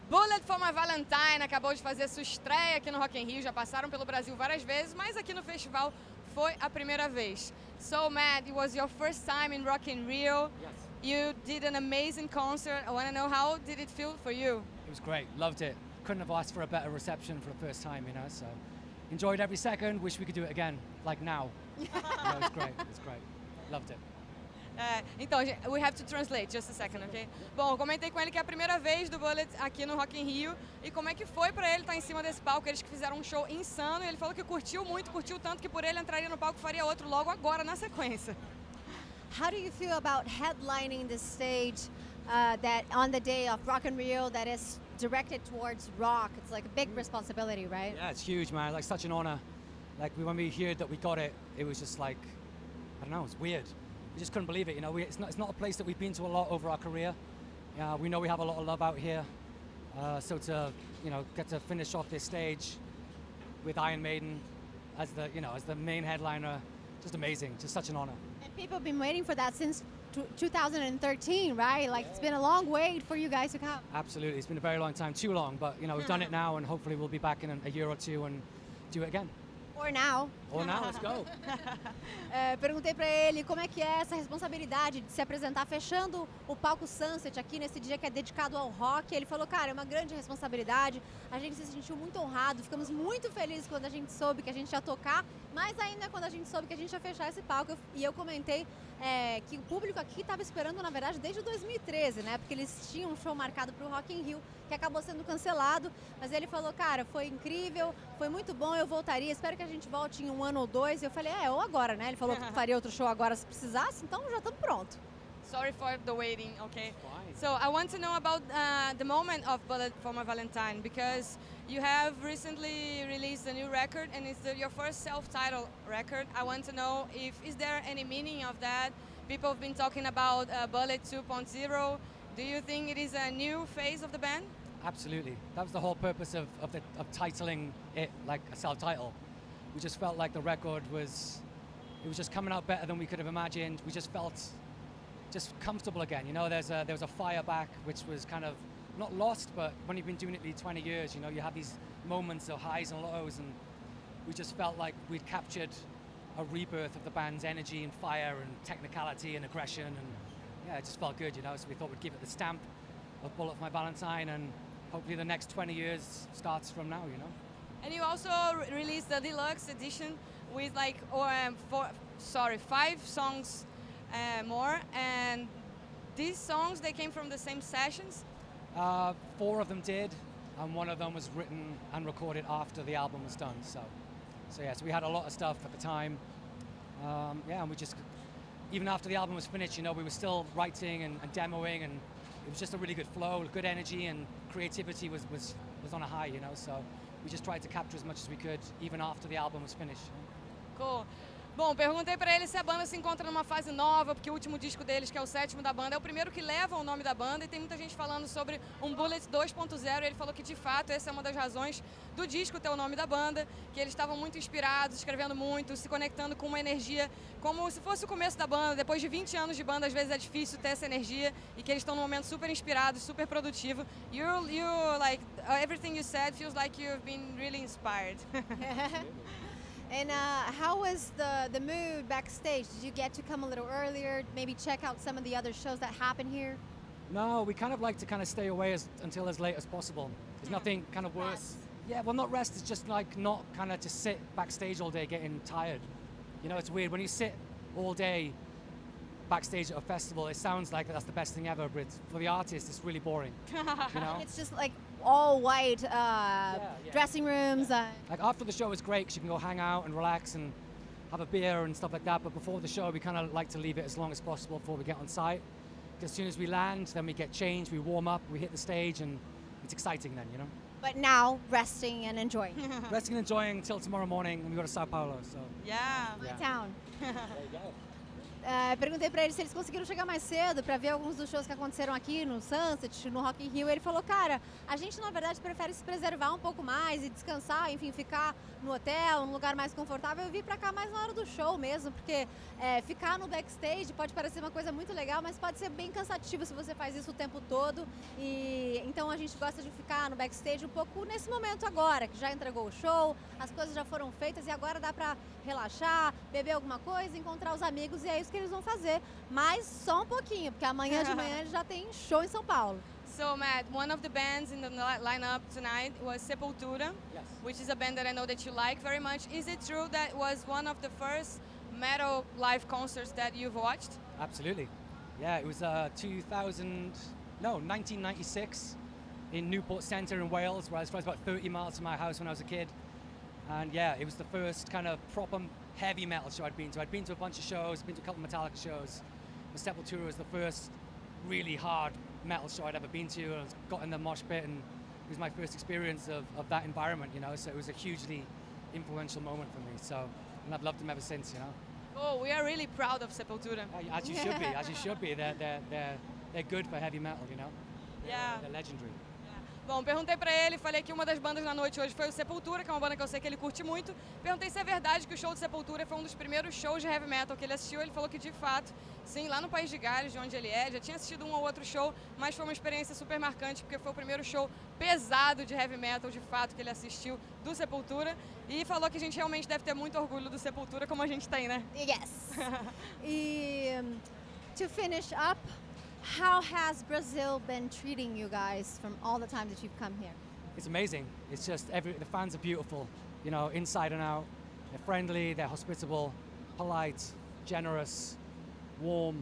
Bullet For My Valentine acabou de fazer sua estreia aqui no Rock in Rio, já passaram pelo Brasil várias vezes, mas aqui no festival foi a primeira vez. So Matt, it was your first time in Rock in Rio. Yes. You did an amazing concert. I want to know, how did it feel for you? It was great, loved it. Couldn't have asked for a better reception for the first time, you know, so enjoyed every second, wish we could do it again, like now. It was great, loved it. Então, we have to translate, just a second, ok? Bom, eu comentei com ele que é a primeira vez do Bullet aqui no Rock in Rio e como é que foi pra ele estar em cima desse palco. Eles que fizeram um show insano e ele falou que curtiu muito, curtiu tanto que por ele entraria no palco e faria outro logo agora, na sequência. How do you feel about headlining this stage that on the day of Rock in Rio that is directed towards rock? It's like a big responsibility, right? Yeah, it's huge, man, like such an honor. Like when we heard that we got it, it was just like, I don't know, it's weird. We just couldn't believe it, you know. It's not a place that we've been to a lot over our career. We know we have a lot of love out here. So to, you know, get to finish off this stage with Iron Maiden as the, you know, as the main headliner, just amazing, just such an honor. And people have been waiting for that since 2013, right? Like It's been a long wait for you guys to come. Absolutely, it's been a very long time, too long, but you know, we've done it now and hopefully we'll be back in a year or two and do it again. Or now. Or now, let's go. Perguntei pra ele como é que é essa responsabilidade de se apresentar fechando o palco Sunset aqui nesse dia que é dedicado ao rock. Ele falou, cara, é uma grande responsabilidade, a gente se sentiu muito honrado, ficamos muito felizes quando a gente soube que a gente ia tocar, mas ainda quando a gente soube que a gente ia fechar esse palco. E eu comentei que o público aqui estava esperando, na verdade, desde 2013, né? Porque eles tinham um show marcado pro Rock in Rio, que acabou sendo cancelado, mas ele falou, cara, foi incrível, foi muito bom, eu voltaria, espero que a gente volte em um ano ou dois. E eu falei, ou agora, né? Ele falou que faria outro show agora se precisasse, então já estamos pronto. Sorry for the waiting, okay? Fine. So I want to know about the moment of Bullet For My Valentine, because you have recently released a new record and it's your first self-titled record. I want to know is there any meaning of that? People have been talking about Bullet 2.0. Do you think it is a new phase of the band? Absolutely. That was the whole purpose of titling it like a self-title. We just felt like the record was just coming out better than we could have imagined. We just felt just comfortable again. You know, there was a fire back, which was kind of not lost, but when you've been doing it for 20 years, you know, you have these moments of highs and lows, and we just felt like we'd captured a rebirth of the band's energy and fire and technicality and aggression, and yeah, it just felt good, you know, so we thought we'd give it the stamp of Bullet For My Valentine, and hopefully the next 20 years starts from now, you know. And you also released the deluxe edition with like 5 songs more, and these songs, they came from the same sessions? 4 of them did, and 1 of them was written and recorded after the album was done, so yeah, so we had a lot of stuff at the time. Yeah, and we just, even after the album was finished, you know, we were still writing and demoing, and it was just a really good flow, good energy, and creativity was on a high, you know, so we just tried to capture as much as we could, even after the album was finished. Cool. Bom, perguntei pra ele se a banda se encontra numa fase nova, porque o último disco deles, que é o 7º da banda, é o primeiro que leva o nome da banda, e tem muita gente falando sobre um Bullet 2.0, e ele falou que, de fato, essa é uma das razões do disco ter o nome da banda, que eles estavam muito inspirados, escrevendo muito, se conectando com uma energia, como se fosse o começo da banda. Depois de 20 anos de banda, às vezes é difícil ter essa energia, e que eles estão num momento super inspirados, super produtivo. You like, everything you said feels like you've been really inspired. And how was the mood backstage? Did you get to come a little earlier, maybe check out some of the other shows that happen here? No, we kind of like to kind of stay away until as late as possible. There's nothing kind of worse. Rest. Yeah, well, not rest, it's just like not kind of just sit backstage all day getting tired. You know, it's weird. When you sit all day backstage at a festival, it sounds like that's the best thing ever, but for the artist, it's really boring. You know? It's just like all white dressing rooms. Like after the show is great because you can go hang out and relax and have a beer and stuff like that, but before the show we kind of like to leave it as long as possible before we get on site. Because as soon as we land, then we get changed, we warm up, we hit the stage, and it's exciting then, you know? But now, resting and enjoying. Resting and enjoying until tomorrow morning, and we go to Sao Paulo, so. Yeah. My town. There you go. Perguntei pra ele se eles conseguiram chegar mais cedo pra ver alguns dos shows que aconteceram aqui no Sunset, no Rock in Rio. Ele falou, cara, a gente na verdade prefere se preservar um pouco mais e descansar, enfim, ficar no hotel, num lugar mais confortável. Eu vim pra cá mais na hora do show mesmo, porque ficar no backstage pode parecer uma coisa muito legal, mas pode ser bem cansativo se você faz isso o tempo todo. E então a gente gosta de ficar no backstage um pouco nesse momento agora, que já entregou o show, as coisas já foram feitas e agora dá pra relaxar, beber alguma coisa, encontrar os amigos, e é isso que eles vão fazer. Mas só um pouquinho, porque amanhã de manhã eles já tem show em São Paulo. So Matt, one of the bands in the lineup tonight was Sepultura, Yes. which is a band that I know that you like very much. Is it true that was one of the first metal live concerts that you've watched? Absolutely. Yeah, it was 1996 in Newport Centre in Wales, where I was about 30 miles from my house when I was a kid. And yeah, it was the first kind of proper heavy metal show I'd been to. I'd been to a bunch of shows, been to a couple of Metallica shows, but Sepultura was the first really hard metal show I'd ever been to. I got in the mosh pit, and it was my first experience of that environment, you know, so it was a hugely influential moment for me. So, and I've loved them ever since, you know. Oh, we are really proud of Sepultura. As you should be, as you should be. They're good for heavy metal, you know. Yeah. They're legendary. Bom, perguntei pra ele, falei que uma das bandas na noite hoje foi o Sepultura, que é uma banda que eu sei que ele curte muito. Perguntei se é verdade que o show do Sepultura foi um dos primeiros shows de heavy metal que ele assistiu. Ele falou que de fato, sim, lá no País de Gales, de onde ele é, já tinha assistido um ou outro show, mas foi uma experiência super marcante, porque foi o primeiro show pesado de heavy metal, de fato, que ele assistiu do Sepultura. E falou que a gente realmente deve ter muito orgulho do Sepultura, como a gente tem, né? Yes! E to finish up, how has Brazil been treating you guys from all the time that you've come here? It's amazing. It's just the fans are beautiful, you know, inside and out. They're friendly, they're hospitable, polite, generous, warm,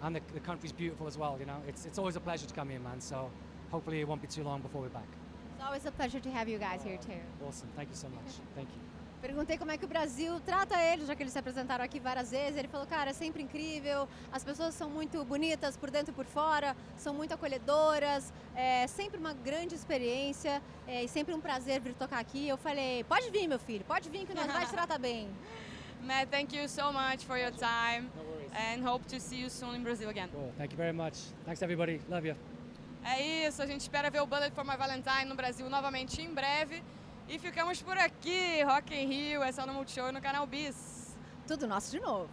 and the country's beautiful as well, you know. It's always a pleasure to come here, man, so hopefully it won't be too long before we're back. It's always a pleasure to have you guys here too. Awesome, thank you so much. Thank you. Perguntei como é que o Brasil trata eles, já que eles se apresentaram aqui várias vezes. Ele falou, cara, é sempre incrível, as pessoas são muito bonitas por dentro e por fora, são muito acolhedoras, é sempre uma grande experiência e sempre um prazer vir tocar aqui. Eu falei, pode vir, meu filho, pode vir que nós vai te tratar bem. Matt, thank you so much for your time, No worries. and hope to see you soon in Brazil again. Cool. Thank you very much. Thanks everybody. Love you. É isso, a gente espera ver o Bullet For My Valentine no Brasil novamente em breve. E ficamos por aqui, Rock in Rio, essa é o No Multishow e no canal Bis. Tudo nosso de novo.